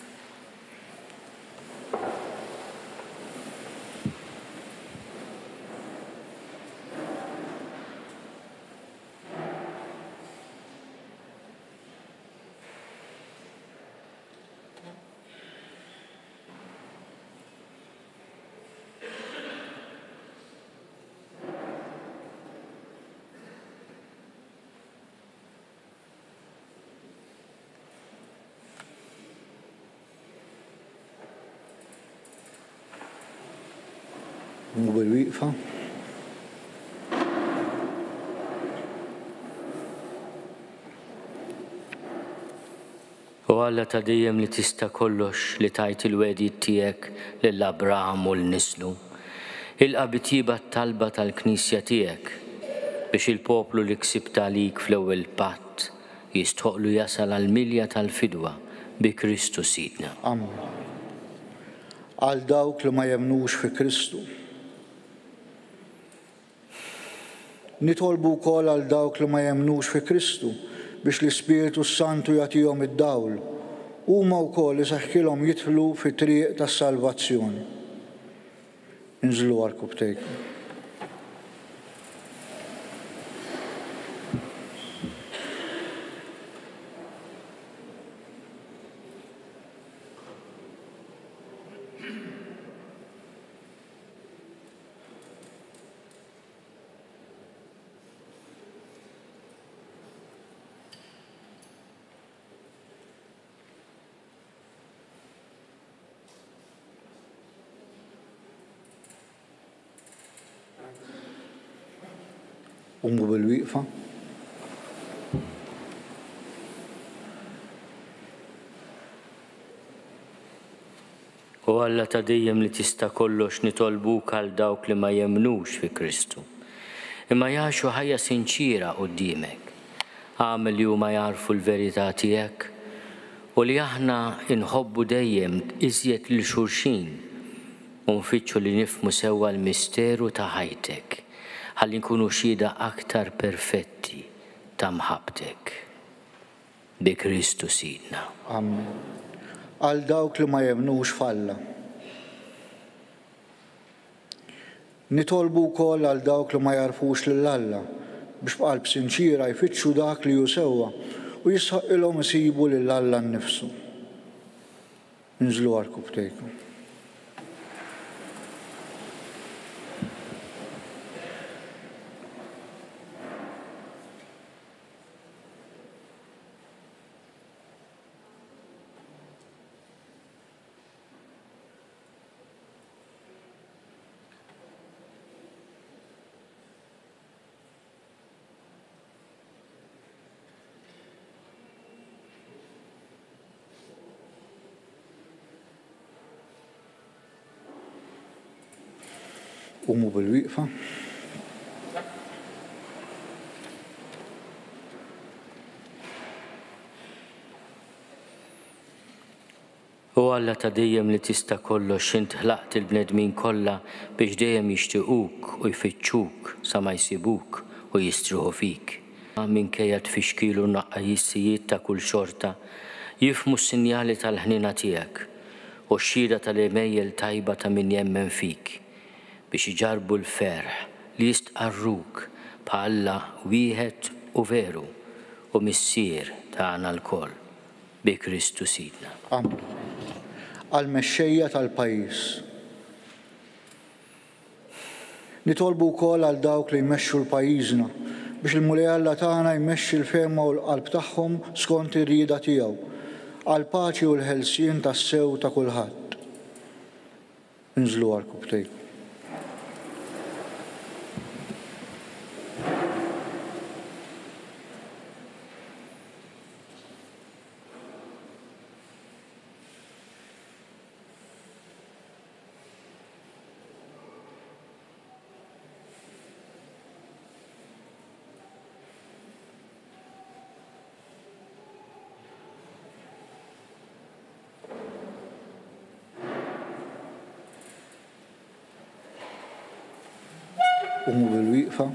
G: Qumu bil-wieqfa.
B: U Alla ta' dejjem li tista' kollox li tajt il-wedid tiegħek lil Abraham u l-nislu, ilqa' bitjiba t-talba tal-Knisja tiegħek biex il-poplu li ksibt għalik fl-ewwel patt jistħoqlu jasal għall-milja tal-fidwa bi Kristu Sidna.
G: Amen. Għal dawk li ma jemnux fi Kristu. Nitolbu wkoll għal dawk li ma jemnux fi Kristu biex l-Ispiritu Santu jagħtihom id-dawl huma wkoll isaħħilhom jidħlu fit-triq tas-salvazzjoni. Inżlu għall-kubtejkom. Qumu bil-wieqfa.
B: U Alla ta' dejjem li tista' kollox nitolbuk għal dawk li ma jemnux fi Kristu, imma jgħixu ħajja sinċira quddiemek, għamel li huma jarfu l-verità tiegħek u li aħna inħobbu dejjem iżjed lil xulxin u nfittxu li nifhmu sewwa l-misteru ta' ħajtek ħalli nkunu xhieda aktar perfetti ta' mħabbtek bi Kristu Sidna.
G: Amen. Għal dawk li ma jemnux f'Alla. Nitolbu wkoll għal dawk li ma jarfux lil Alla biex b'qalb sinċira jfittxu dak li hu sewwa u jisħaqilhom isibu lil Alla nnifsu. Inżlu għall-kubtejkom. قوموا بالوقفة.
B: U Alla ta' dejjem li tista' kollox int ħlaqt il-bnedmin kollha biex dejjem jixtiequk u jfittxuk sa ma jsibuk u jistruħu fik. Minkejja tfixkilu naqqajissijiet ta' kull xorta, jifhmu s-sinjali tal-ħnina tiegħek u x-xhieda tal-emejjel tajba ta' min jemmen fik biex iġarbu l-ferħ li jistqarruk bħala wieħed u veru u missier tagħna l-koll bi Kristu Sidna.
G: Amen. Għal-mexxejja tal-pajjiż. Nitolbu wkoll għal dawk li jmexxu l-pajjiżna biex il-Mulej Alla tagħna jmexxi l-fehma u l-qalb tagħhom skont ir-rieda tiegħu, għal paċi u l-ħelsien tas-sew ta' kulħadd. Inżlu għal kubtejk. قوموا بالوقفة.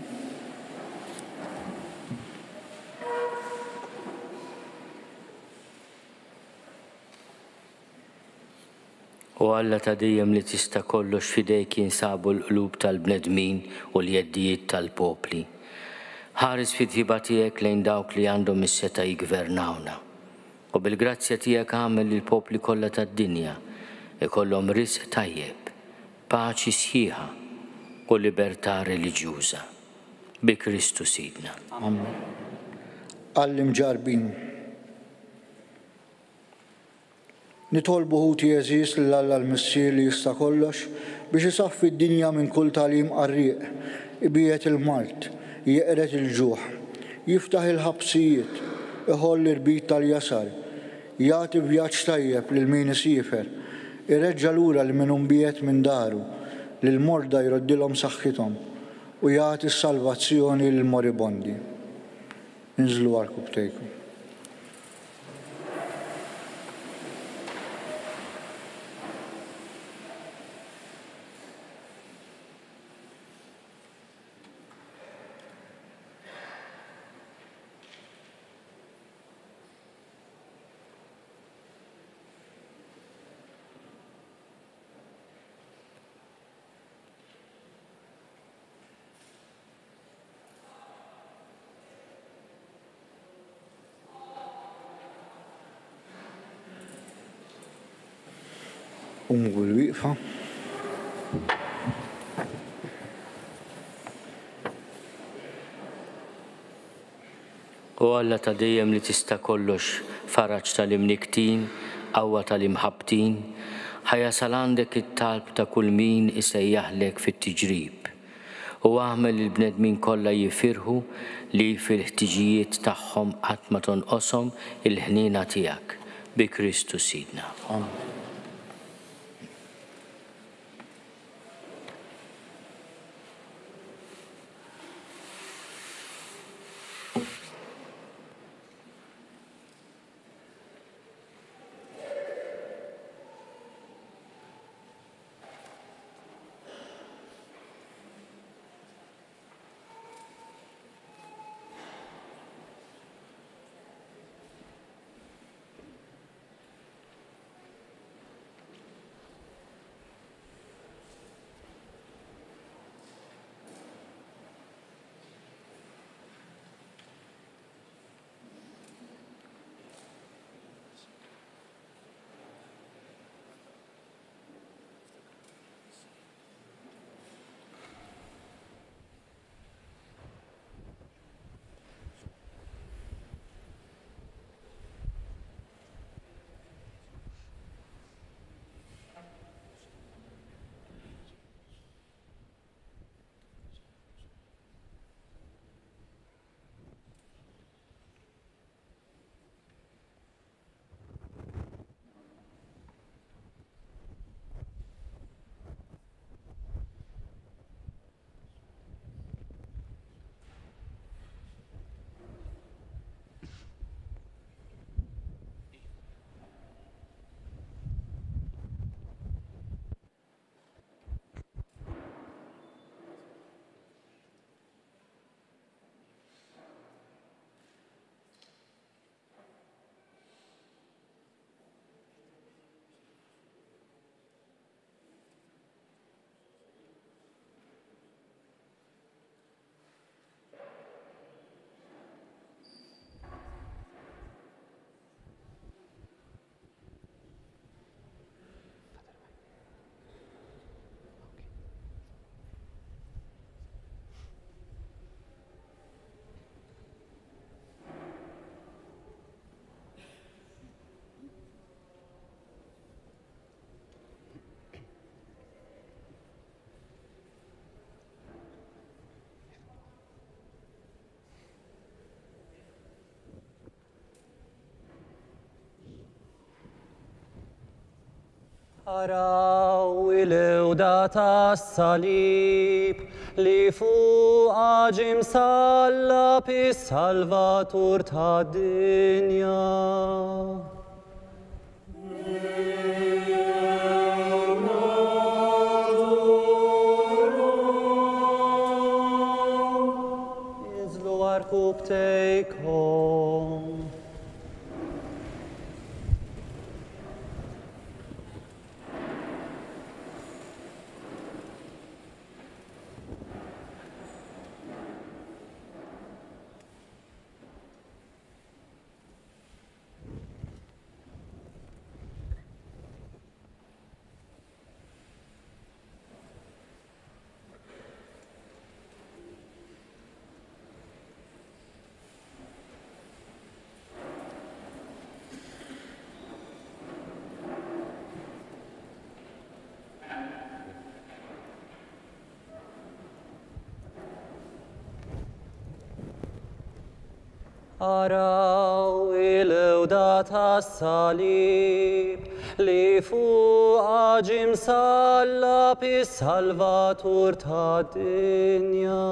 B: U Alla ta' dejjem li tista' kollox f'idejk jinsabu l-qlub tal-bnedmin u l-jeddijiet tal-popli. Ħares fit-tħiba tiegħek lejn dawk li għandhom is-seta jgvernawna. U bil-grazzja tiegħek għamel li l-popli kollha tad-dinja ikollhom risq tajjeb, paċi sħiħa u libertà reliġjuża bi Kristu Sidna.
G: Amen. Għall-imġarbin. Nitolbu ħuti Jeżis l-Alla l-Missier li jista' kollox biex isaffi d-dinja minn kull tagħlim qarrieq, ibiet il-mart, jeqret il-ġuħ, jiftaħ il-ħabsijiet, iħoll l-irbit tal-jasar, jagħti vjaġġ tajjeb lil min isifer, ireġġa' lura li min umbiet minn daru, lil morda jroddilhom saħħithom u jagħti s-salvazzjoni lil moribondi. Inżlu għal kubtejkom. قوموا بالوقفة.
B: U Alla ta' dejjem li tista' kollox faraġġ tal-imniktin, qawwa tal-imħabtin, ħajasal għandek it-talb ta' kull min isejjaħlek fit-tiġrib. U għamel il-bnedmin kollha jifirħu li fil-ħtiġijiet tagħhom qatt ma tonqoshom il-ħniena tiegħek bi Kristu Sidna.
G: Amen.
F: Araw il-ewda tas-salib li fuqa ġim sallab is-Salvatur tad-dinja. Iżlu għarkub tejkom. Araw il-ewda tas-salib li fuqa ġim sallab is-Salvatur tad-dinja.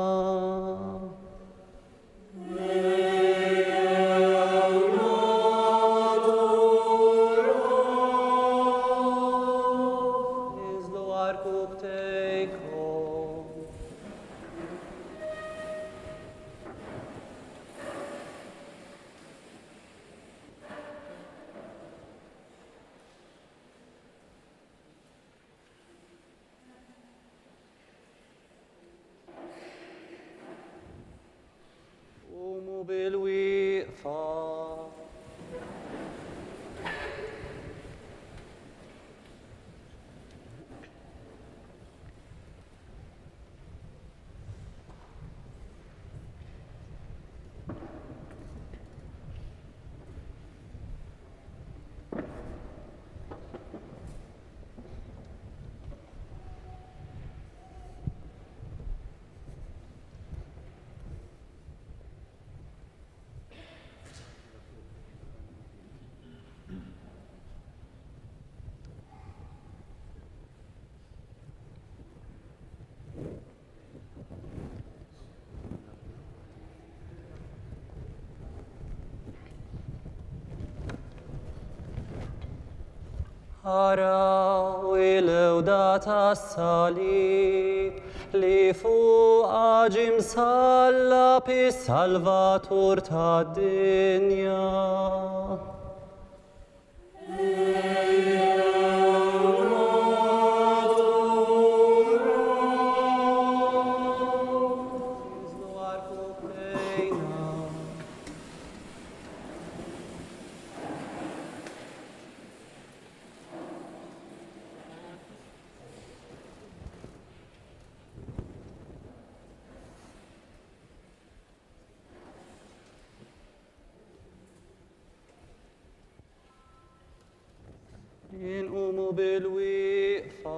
F: Iżlu għarkub tejkom. Qumu bil-wieqfa. Araw il-ewda tas-salib li fuqa ġim sallab is-Salvatur tad-dinja. Iżlu għarkub tejna. Inqumu bil-wieqfa.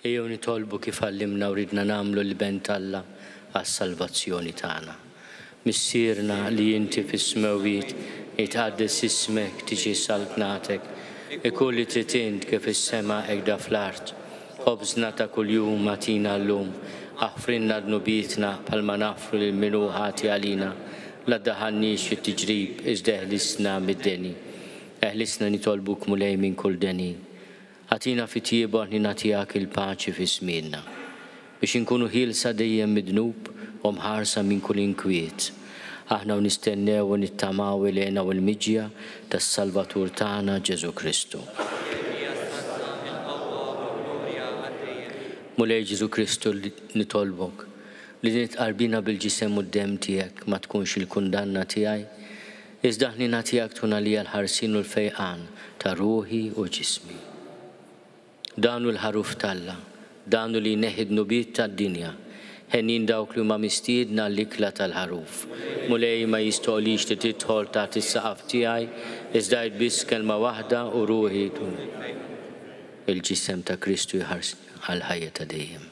B: Ejjew nitolbu kif għallimna u ridna nagħmlu l-bent Alla għas-salvazzjoni tagħna. Missierna li inti fis-smawiet jitqaddes ismek tiġi saltnatek, ikun li trid int kif is-sema hekk fl-art. Ħobżna ta' kuljum atina llum, aħfrinna dnubietna bħalma nafru lil min hu ħati għalina. La ddaħħalniex fit-tiġrib iżda eħlisna mid-deni. Eħlisna nitolbuk mulej minn kull deni. Ħatina fit-tiebu aħni nagħtihak il-paċi fi żmienna biex inkunu ħielsa dejjem mid-dnub u mħarsa minn kull inkwiet. Aħna nistennew u nittamaw il-għena u l-miġja tas-Salvatur tagħna Ġesu Kristu. Mulej Ġesu Kristu nitolbok li nitqarbina bil-ġisem u d-dem tiegħek ma tkunx il-kundanna tiegħi, iżda aħni nagħtihak tkun għalija l-ħarsien u l-fejqan ta' ruħi u ġismi. Danu l-ħaruf talla, danu li neħid nubiet tad-dinja, ħennin dawk li huma mistiedna l-ikla tal-ħaruf. Mulej ma jistoqlix li tidħol taħt is-saqaf tiegħi, iżda biss kelma waħda u ruħi il-ġisem ta' Kristu jħarsi għal-ħajja ta' dejjem.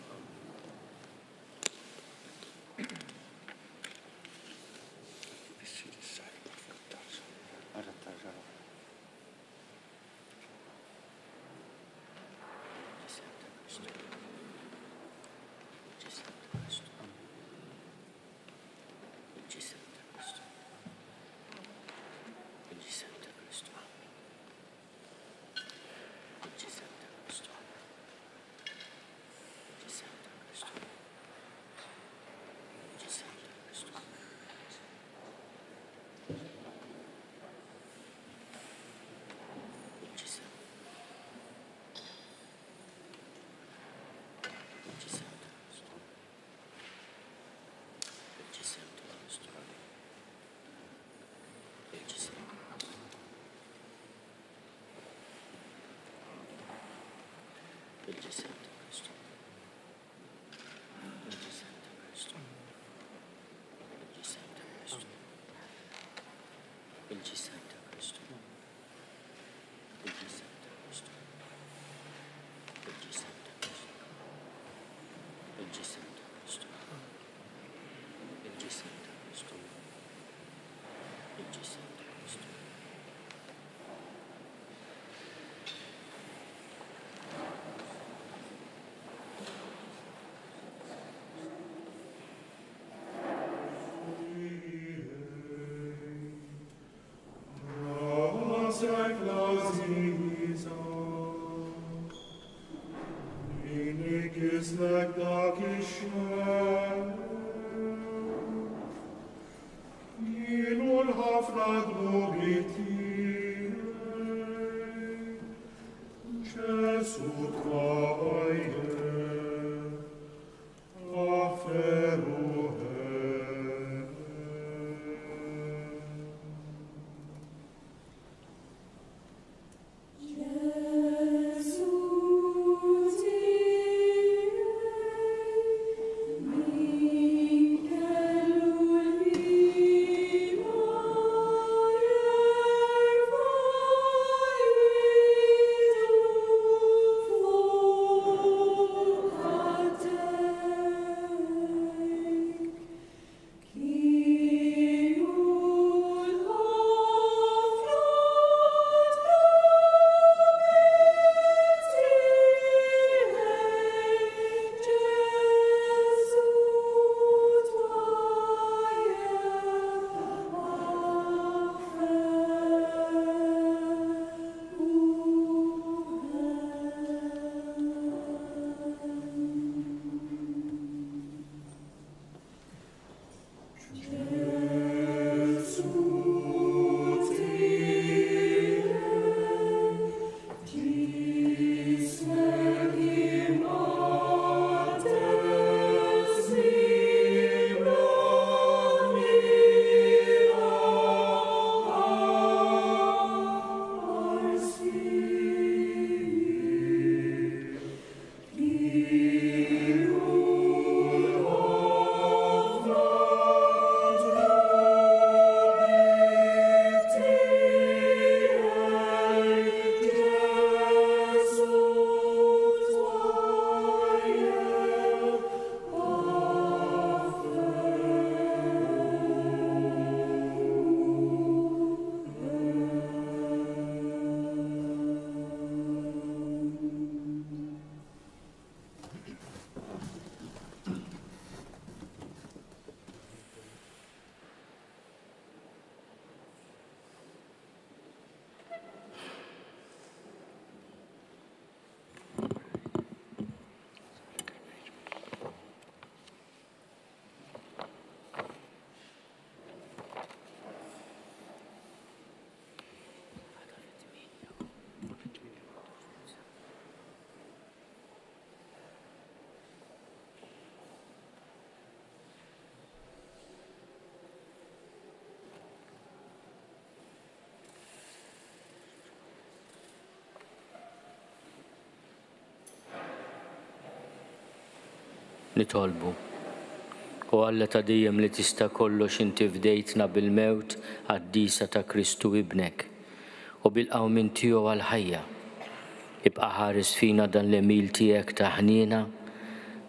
B: nitolbu. U Alla ta' dejjem li tista' kollox inti fdejtna bil-mewt għad-disa ta' Kristu ibnek u bil-qawmin tiegħu għal-ħajja. Ibqa' ħares fina dan l-emil tiegħek ta' ħniena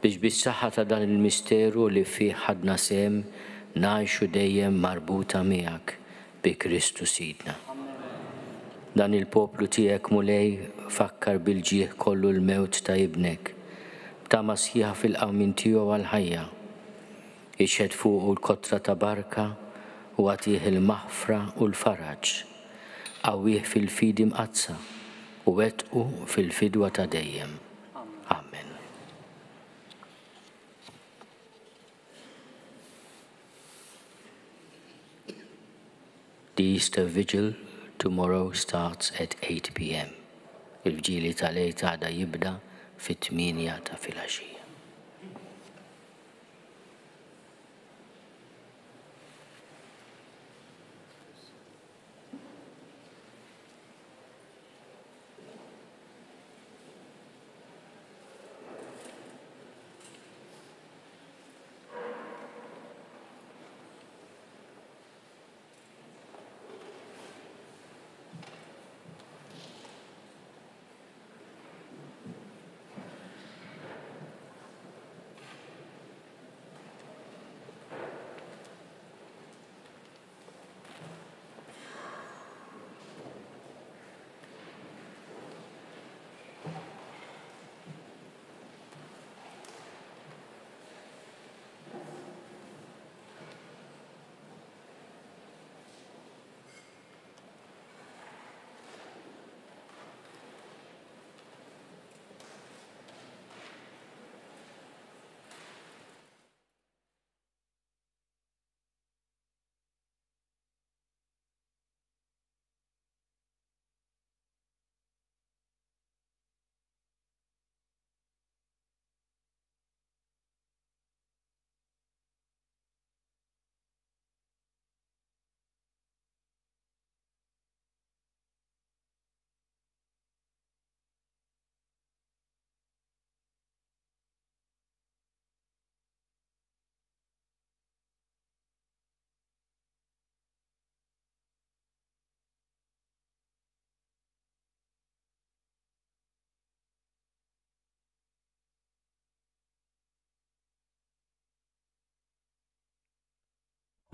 B: biex bis-saħħa ta' dan il-misteru li fih ħadna sehem ngħixu dejjem marbuta miegħek bi Kristu Sidna. Dan il-poplu tiegħek mulej fakkar bil-ġieħ kollu l-mewt ta' ibnek b'tama sħiħa fil-qawmin tiegħu għal-ħajja. Ixħed fuq l-kotra ta' barka u għatih il-maħfra u l-faraġ. Qawwih fil-fidi mqazza u wettqu fil-fidwa ta' dejjem. Amen. The Easter Vigil tomorrow starts at 8 p.m. Il-vġili tal-lejl għada jibda fit-8 ta' filgħaxija.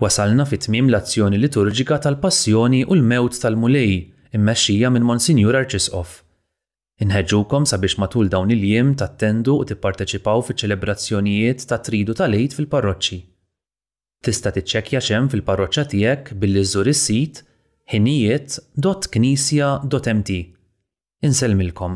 A: Wasalna fit-tmiem l-azzjoni liturġika tal-Passjoni u l-Mewt tal-Mulej immexxija minn Monsignur Arċisqof. Inħeġġukom sabiex matul dawn il-jiem tattendu u tipparteċipaw fiċ-ċelebrazzjonijiet ta' Tridu tal-Għid fil-parroċċi. Tista' tiċċekkja x'hemm fil-parroċċa tiegħek billi żżur is-sit ħinijiet.knisja.mt. Insellmilkom.